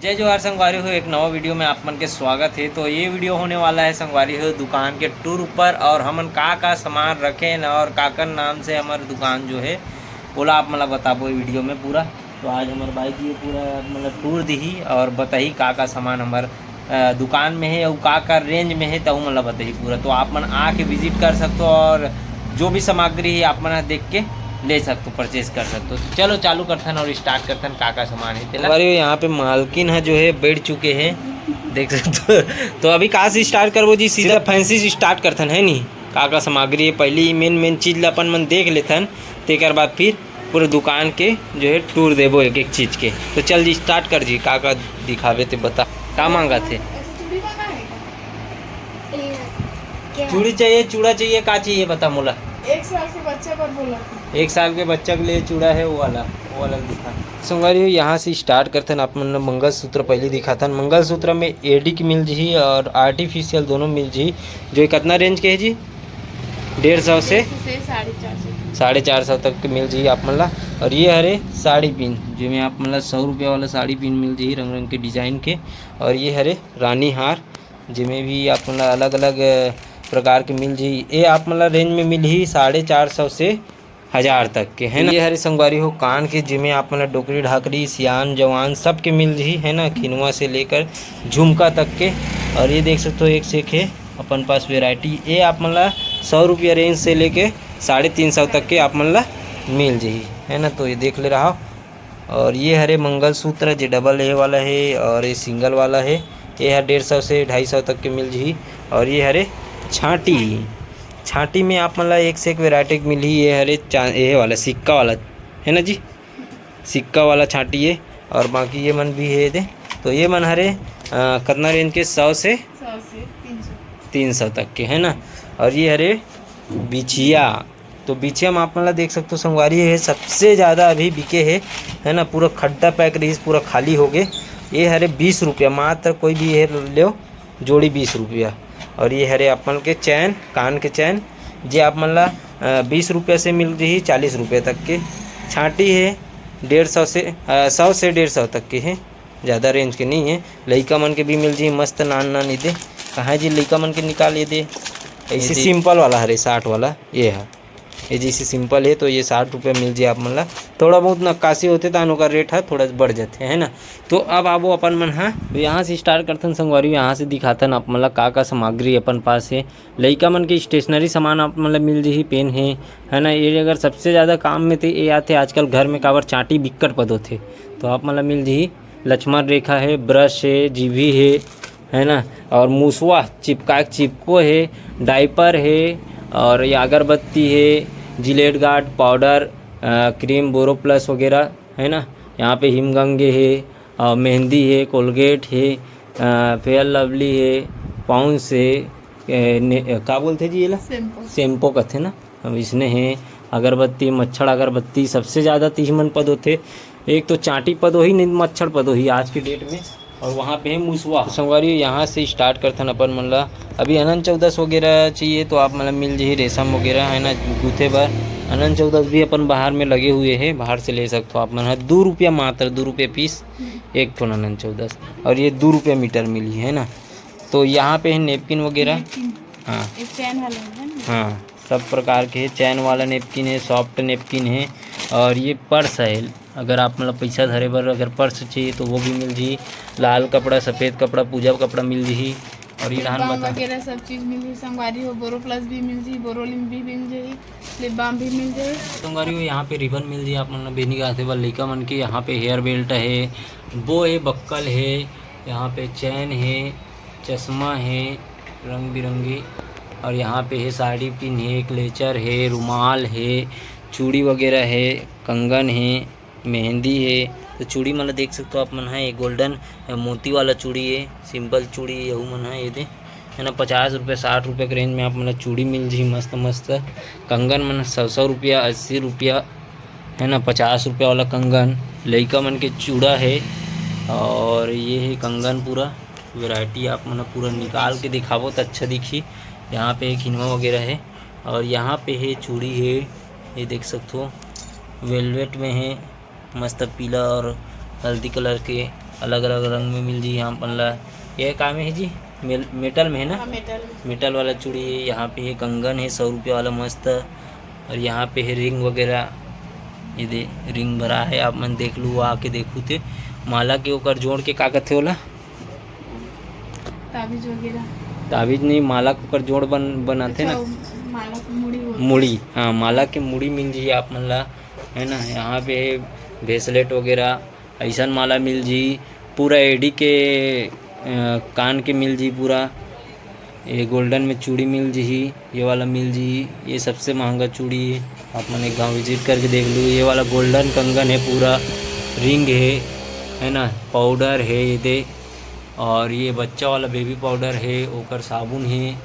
जय जोहार संगवारी हो, एक नवा वीडियो में आप मन के स्वागत है। तो ये वीडियो होने वाला है संगवारी हो दुकान के टूर ऊपर, और हमन का सामान रखे न और काकर नाम से हमारे दुकान जो है बोला आप मतलब बताबो ये वीडियो में पूरा। तो आज हमारे भाई जी पूरा मतलब टूर दी और बताई का सामान हमारे दुकान में है और का रेंज में है, तो मतलब बताइए पूरा। तो आप मन आके विजिट कर सकते हो और जो भी सामग्री है आप मन देख के ले सकते हो, परचेज कर सकते हो। तो चलो चालू करथन और स्टार्ट करथन का सामान है तेला। अरे यहाँ पे मालकिन है जो है बैठ चुके हैं, देख सकते हो। तो अभी कहाँ से स्टार्ट करबो जी? सीधा फैंसी से स्टार्ट करथन है नी। का सामग्री है पहली मेन चीज़ अपन मन देख लेथन, तेकर बाद फिर पूरे दुकान के जो है टूर देबो एक एक चीज़ के। तो चल जी स्टार्ट कर जी, का दिखावे ते बता का मांगा थे। चूड़ी चाहिए, चूड़ा चाहिए, का चाहिए बता मोला। 1 साल के बच्चे पर बोला 1 साल के बच्चा के लिए चूड़ा है वो वाला दिखा। संगवारी यहाँ से स्टार्ट करते हैं। आप मन मंगलसूत्र पहले दिखाता। मंगलसूत्र में एडी की मिल जी और आर्टिफिशियल दोनों मिल जी। जो कितना रेंज के है जी? 150 से 450 तक के मिल जी आप मन। और ये हरे साड़ी पिन जिसमें आप मतलब 100 रुपया वाला साड़ी पिन मिल जी रंग रंग के डिजाइन के। और ये हरे रानी हार जिसमें भी आप मतलब अलग अलग प्रकार के मिल जी। ये आप मतलब रेंज में मिल ही 450 से 1000 तक के है ना। ये हरे संगवारी हो कान के जिमें आप मतलब डोकरी ढाकरी सियान जवान सब के मिल जी है ना, खिनवा से लेकर झुमका तक के। और ये देख सकते हो एक से एक है अपन पास वेराइटी। ये आप मतलब 100 रुपया रेंज से लेके 350 तक के आप मतलब मिल जी है ना। तो ये देख ले रहा हो। और ये हरे मंगलसूत्र जो डबल ए वाला है और ये सिंगल वाला है, ये है 150 से 250 तक के मिल जी। और ये हरे छाटी में आप मतलब एक से एक वेराइटी मिली। ये हरे ये वाला सिक्का वाला है ना जी, सिक्का वाला छाटी है। और बाकी ये मन भी है दे। तो ये मन हरे कितना रेंज के 100 से 300 तक के है ना। और ये हरे बिछिया। तो बिछिया में आप मतलब देख सकते हो संगवारी है सबसे ज़्यादा अभी बिके है ना। पूरा खड्डा पैक रही, पूरा खाली हो गए। ये हरे 20 रुपया मात्र, कोई भी है लो जोड़ी 20 रुपया। और ये हरे अपन के चैन कान के चैन जे आप मन 20 रुपये से मिल रही 40 रुपये तक के। छाटी है 150 से 100 से 150 तक के है, ज़्यादा रेंज के नहीं है। लइका मन के भी मिल जी मस्त नान दे। कहाँ जी लइका मन के निकाल ये दे। ऐसे सिंपल वाला हरे 60 वाला ये है। ये जैसे सिंपल है तो ये 60 रुपये मिल जाए आप मन। थोड़ा बहुत नक्काशी होते तो उनका रेट है थोड़ा बढ़ जाते है ना। तो अब आप वो अपन मन है तो यहाँ से स्टार्ट करते संगवारी। यहाँ से दिखाथन आप मतलब का सामग्री अपन पास है। लइका मन के स्टेशनरी सामान आप मतलब मिल जी, पेन है ना। ये अगर सबसे ज़्यादा काम में थे ये आते आजकल घर में काबर चाटी बिक्कट पद होते, तो आप मतलब मिल जी। लक्ष्मण रेखा है, ब्रश है, जीभी है ना। और मूसवा चिपको है, डाइपर है, और ये अगरबत्ती है, जिलेट गार्ड पाउडर, क्रीम बोरो प्लस वगैरह है ना। यहाँ पे हिमगंगे है, मेहंदी है, कोलगेट है, फेयर लवली है, पाउंस है, का बोलते जी ये शैम्पो कहते ना अब इसने है। अगरबत्ती मच्छर अगरबत्ती सबसे ज़्यादा 30 मन पद होते। एक तो चाटी पद हो ही नहीं, मच्छर पद हो ही आज के डेट में। और वहाँ पे है मूसवा। संगवारी यहाँ से स्टार्ट करथन अपन मन ला। अभी अनंत चौदस वगैरह चाहिए तो आप मतलब मिल जी रेशम वगैरह है ना गूथे बार। अनंत चौदस भी अपन बाहर में लगे हुए हैं, बाहर से ले सकते हो आप मन। 2 रुपया मात्र, 2 रुपये पीस एक ठो अनंत चौदस। और ये 2 रुपये मीटर मिली है ना। तो यहाँ पे है नेपकिन वगैरह। हाँ हाँ सब प्रकार के चैन वाला नेपकिन है, सॉफ्ट नेपकिन है। और ये पर्स है, अगर आप मतलब पैसा धरे बर अगर पर्स चाहिए तो वो भी मिल जी। लाल कपड़ा सफ़ेद कपड़ा पूजा कपड़ा मिल जी। और ये धान वगैरह सब चीज़ मिल जी। संगवारी हो बोरो प्लस भी मिल जी, बोरोलिन भी मिल जाए, लिप बाम भी मिल जाए। संगवारी हो यहाँ पे रिबन मिल जी आप मतलब बेनी गाते वाले लइका मन के। यहाँ पे हेयर बेल्ट है, वो है बक्कल है, यहाँ पे चैन है, चश्मा है रंग बिरंगी। और यहाँ पे है साड़ी पिन है, क्लेचर है, रुमाल है, चूड़ी वगैरह है, कंगन है, मेहंदी है। तो चूड़ी मतलब देख सकते हो आप मन है। ये गोल्डन मोती वाला चूड़ी है, सिंपल चूड़ी यहू मन है ये दे है ना। 50 रुपये 60 रुपये के रेंज में आप मतलब चूड़ी मिल जी मस्त मस्त। कंगन मन 100 रुपया 80 रुपया है ना। 50 रुपया वाला कंगन लइका मन के चूड़ा है। और ये है कंगन पूरा वैरायटी आप मतलब पूरा निकाल के दिखावो तो अच्छा दिखी। यहाँ पे खिनवा वगैरह है। और यहाँ पे है चूड़ी है, ये देख सकते हो वेलवेट में है, मस्त पीला और हल्दी कलर के अलग अलग रंग में मिल जी यहाँ अपन ला। ये काम है जी मेटल में है ना, हाँ, मेटल मेटल वाला चूड़ी है। यहाँ पे ये कंगन है 100 रुपये वाला मस्त। और यहाँ पे है रिंग वगैरह, ये दे रिंग भरा है, आप मन देख लू आके देखू थे। माला के ऊपर जोड़ के का कहते होला, ताबीज वगैरह, ताबीज नहीं, माला के ऊपर जोड़ बनाते ना, माला की मुड़ी बोलते मुड़ी, हाँ माला के मुड़ी मिल जी आप मन ला, है ना। यहाँ पे ब्रेसलेट वगैरह ऐसा माला मिल जी। पूरा एडी के कान के मिल जी पूरा। ये गोल्डन में चूड़ी मिल जी, ये वाला मिल जी। ये सबसे महंगा चूड़ी है, आप मन एक गाँव विजिट करके देख लो। ये वाला गोल्डन कंगन है, पूरा रिंग है ना, पाउडर है ये दे। और ये बच्चा वाला बेबी पाउडर है, ओकर साबुन है,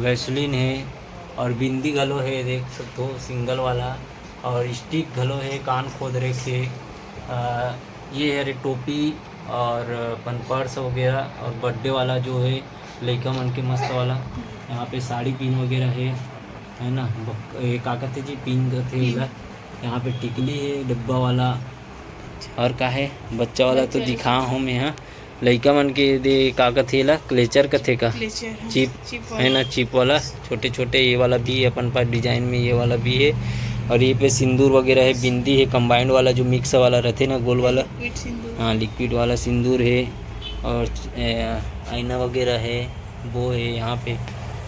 वैसलीन है, और बिंदी घलो है देख सकते हो सिंगल वाला। और स्टिक घलो है कान खोद रखे। ये है रे टोपी और अपन पर्स वगैरह, और बर्थडे वाला जो है लड़का मन के मस्त वाला। यहाँ पे साड़ी पिन वगैरह है ना। ये का कहते जी पिन कहते इधर। यहाँ पे टिकली है डब्बा वाला। और का है बच्चा वाला तो दिखा हूँ मैं। यहाँ लड़का मन के दे का कहते ला, क्लेचर कहते का, चिप है ना, चिप वाला छोटे छोटे। ये वाला भी है अपन पास डिजाइन में, ये वाला भी है। और ये पे सिंदूर वगैरह है, बिंदी है कंबाइंड वाला जो मिक्स वाला रहते ना, गोल वाला, हाँ लिक्विड वाला सिंदूर है। और आईना वगैरह है वो है यहाँ पे।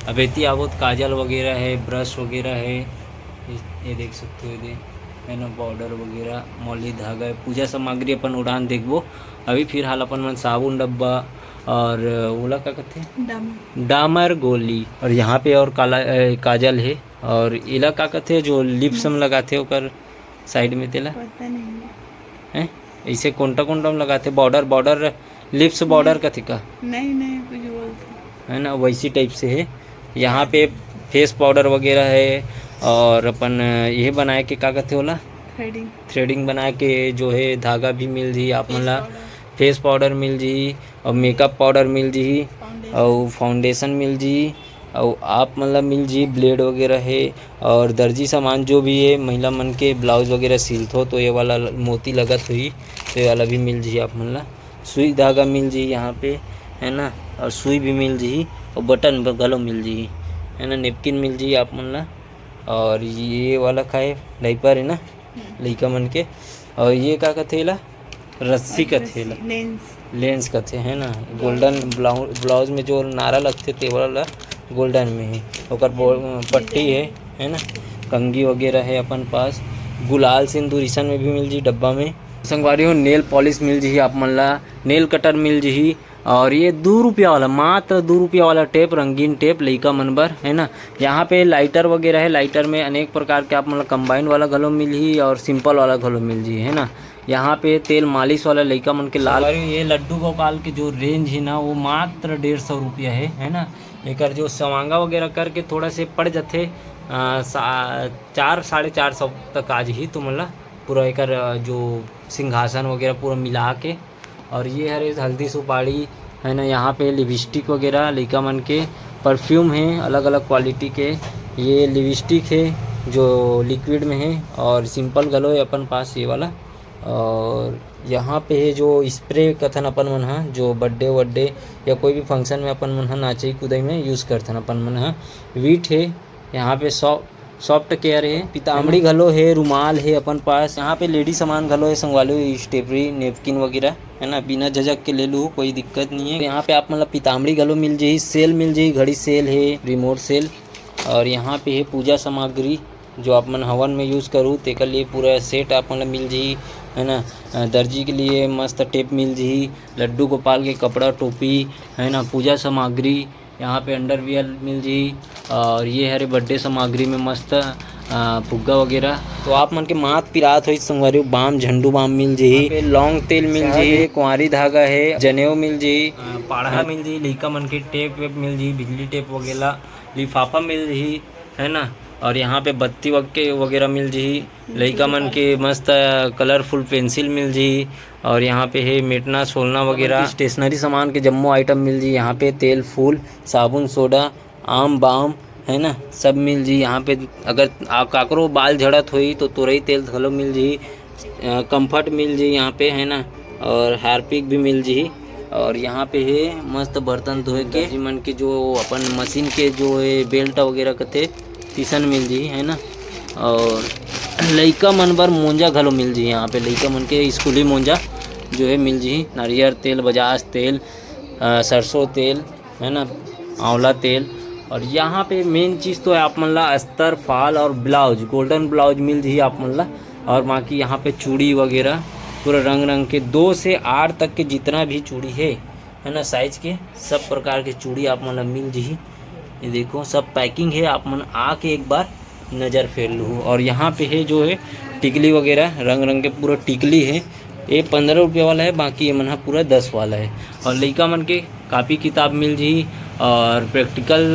अब इतनी आवत काजल वगैरह है, ब्रश वगैरह है, ये देख सकते हो ये है ना, पाउडर वगैरह, मौली धागा है, पूजा सामग्री अपन उड़ान देखबो। अभी फिलहाल अपन मन साबुन डब्बा और ओला का कहते हैं डामर गोली। और यहाँ पे और काला काजल है। और इला का कहते हैं जो लिप्स में लगाते हो कर साइड में तेला पता नहीं है, ऐसे कोंटा कोंटा में लगाते बॉर्डर लिप्स बॉर्डर का थिका नहीं कुछ बोलते है ना, वैसी टाइप से है। यहाँ पे फेस पाउडर वगैरह है। और अपन ये बनाए के का कहते होला, थ्रेडिंग बना के जो है धागा भी मिल जी आप मन ला। फेस पाउडर मिल जी, और मेकअप पाउडर मिल जी, और फाउंडेशन मिल जी, और आप मतलब मिल जी ब्लेड वगैरह है। और दर्जी सामान जो भी है महिला मन के ब्लाउज वगैरह सिलत हो तो ये वाला मोती लगत हुई तो ये वाला भी मिल जी आप मन ला। सुई धागा मिल जी यहाँ पे है ना, और सुई भी मिल जी, और बटन गलो मिल जी है ना, नेपकिन मिल जी आप मन ला। और ये वाला खाए डाइपर है ना लड़का मन के। और ये का कहते ला, रस्सी कहते ला, लेंस कहते है ना। गोल्डन ब्लाउज में जो नारा लगते थे वाला गोल्डन में है, ओकर पट्टी है ना। कंगी वगैरह है अपन पास। गुलाल सिंदूर ईसन में भी मिल जी डब्बा में। संगवारी हो नेल पॉलिश मिल जी आप मन ला, नेल कटर मिल जी। और ये 2 रुपया वाला, मात्र 2 रुपया वाला टेप, रंगीन टेप लइका मनबर है ना। यहाँ पे लाइटर वगैरह है, लाइटर में अनेक प्रकार के आप मतलब कंबाइन वाला घलो मिल ही और सिंपल वाला घलो मिल जी है ना। यहाँ पे तेल मालिश वाला लइका मन के लाल। ये लड्डू गोपाल के जो रेंज है ना वो मात्र 150 रुपया है ना। एक जो सवांगा वगैरह करके थोड़ा से पड़ जाते 400-450 तक आज ही तो मतलब पूरा एक जो सिंहासन वगैरह पूरा मिला के। और ये है हल्दी सुपारी है ना। यहाँ पे लिपस्टिक वगैरह लइका मन के, परफ्यूम है अलग अलग क्वालिटी के। ये लिपस्टिक है जो लिक्विड में है, और सिंपल गलो है अपन पास ये वाला। और यहाँ पे है जो स्प्रे कथन अपन मन हा, जो बर्थडे या कोई भी फंक्शन में अपन मन हा नाचे कूदे में यूज़ करथन अपन मन हा। वीट है यहाँ पे, सॉफ्ट केयर है, पीताम्बरी घलो है, रुमाल है अपन पास। यहाँ पे लेडी सामान घलो है, संगवालो स्टेपरी नेपकिन वगैरह है ना, बिना झजक के ले लूँ कोई दिक्कत नहीं है। यहाँ पे आप मतलब पीताम्बरी घलो मिल जाही, सेल मिल जाही, घड़ी सेल है, रिमोट सेल। और यहाँ पे है पूजा सामग्री जो आप मन हवन में यूज़ करूँ तेकर लिए पूरा सेट आप मतलब मिल जाही है ना। दर्जी के लिए मस्त टेप मिल जाही, लड्डू गोपाल के कपड़ा टोपी है ना, पूजा सामग्री यहाँ पे अंडरवियर मिल जी। और ये हरे बर्थडे सामग्री में मस्त फुग्गा वगैरह। तो आप मन के मात पिरात हो संगवारी बाम झंडू बाम मिल जी, लौंग तेल मिल जी, कुंवारी धागा है, जनेऊ मिल जी, पाढ़ा मिल जी, लइका मन के टेप वेप मिल जी, बिजली टेप वगैरह, लिफाफा मिल जी है ना। और यहाँ पे बत्ती वगैरह मिल जी, लइका मन के मस्त कलरफुल पेंसिल मिल जी। और यहाँ पे है मेटना सोलना वगैरह, स्टेशनरी सामान के जम्मो आइटम मिल जी। यहाँ पे तेल फूल साबुन सोडा आम बाम है ना सब मिल जी। यहाँ पे अगर काकरो बाल झड़त हुई तो तुरई तेल घलो मिल जी, कंफर्ट मिल जी यहाँ पे है ना। और हार्पिक भी मिल जी। और यहाँ पे है मस्त बर्तन धोए के जी मन के जो अपन मशीन के जो है बेल्ट वगैरह कते तीसन मिल जी है ना। और लइका मन बर मोंजा घलो मिल जी। यहाँ पे लइका मन के स्कूली मोंजा जो है मिल जी। नारियल तेल, बजाज तेल, सरसों तेल है ना, आंवला तेल। और यहाँ पे मेन चीज़ तो है आप मन ला अस्तर, फाल और ब्लाउज, गोल्डन ब्लाउज मिल जी आप मन ला। और बाकी यहाँ पे चूड़ी वगैरह पूरा रंग रंग के 2 से 8 तक के जितना भी चूड़ी है ना साइज के सब प्रकार के चूड़ी आप मन ला मिल जी। ये देखो सब पैकिंग है, आप मन आके एक बार नज़र फेर लूँ। और यहाँ पे है जो है टिकली वगैरह रंग रंग के पूरा टिकली है। ये 15 रुपये वाला है, बाकी ये मन पूरा 10 वाला है। और लइका मन के कापी किताब मिल जी और प्रैक्टिकल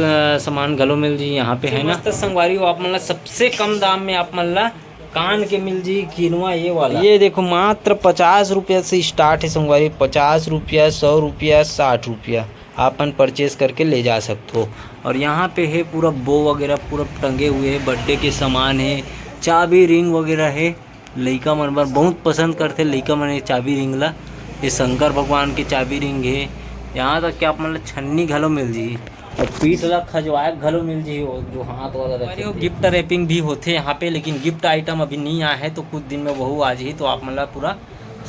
सामान घलो मिल जी यहाँ पे है ना। संगवारी हो आप मन ला सबसे कम दाम में आप मन ला कान के मिल जी किनवा ये वाला। ये देखो मात्र 50 रुपया से स्टार्ट है संगवारी। 50 रुपया, 100 रुपया, 60 रुपया आपन परचेज करके ले जा सकते हो। और यहाँ पे है पूरा बो वगैरह पूरा टंगे हुए है, बर्थडे के सामान है, चाबी रिंग वगैरह है। लइका मन बर बहुत पसंद करते लइका मन ये चाबी रिंग ला। ये शंकर भगवान की चाबी रिंग है। यहाँ तक कि आप मतलब छन्नी घलो मिल जी। और पीठ ला खजवाए घलो मिल जी, जो हाथ वाला रखे। गिफ्ट रैपिंग भी होते यहाँ पे, लेकिन गिफ्ट आइटम अभी नहीं आया है, तो कुछ दिन में वही आ जी। तो आप मतलब पूरा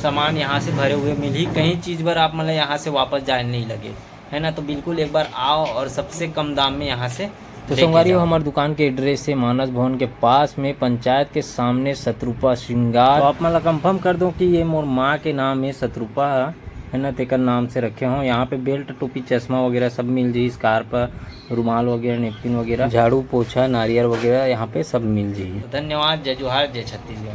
सामान यहाँ से भरे हुए मिल ही, कहीं चीज़ पर आप मतलब यहाँ से वापस जाने नहीं लगे है ना। तो बिल्कुल एक बार आओ और सबसे कम दाम में यहाँ से। तो संगवारी हमारे दुकान के एड्रेस है मानस भवन के पास में, पंचायत के सामने, शत्रुपा श्रृंगार। तो आप मतलब कंफर्म कर दो कि ये मोर माँ के नाम है शत्रुपा है ना, तेकर नाम से रखे हों। यहाँ पे बेल्ट, टोपी, चश्मा वगैरह सब मिल जी, स्कार्फ, रुमाल वगैरह, नेपकिन वगैरह, झाड़ू पोछा, नारियल वगैरह यहाँ पे सब मिल जी। धन्यवाद। जय जोहार, जय छत्तीसगढ़।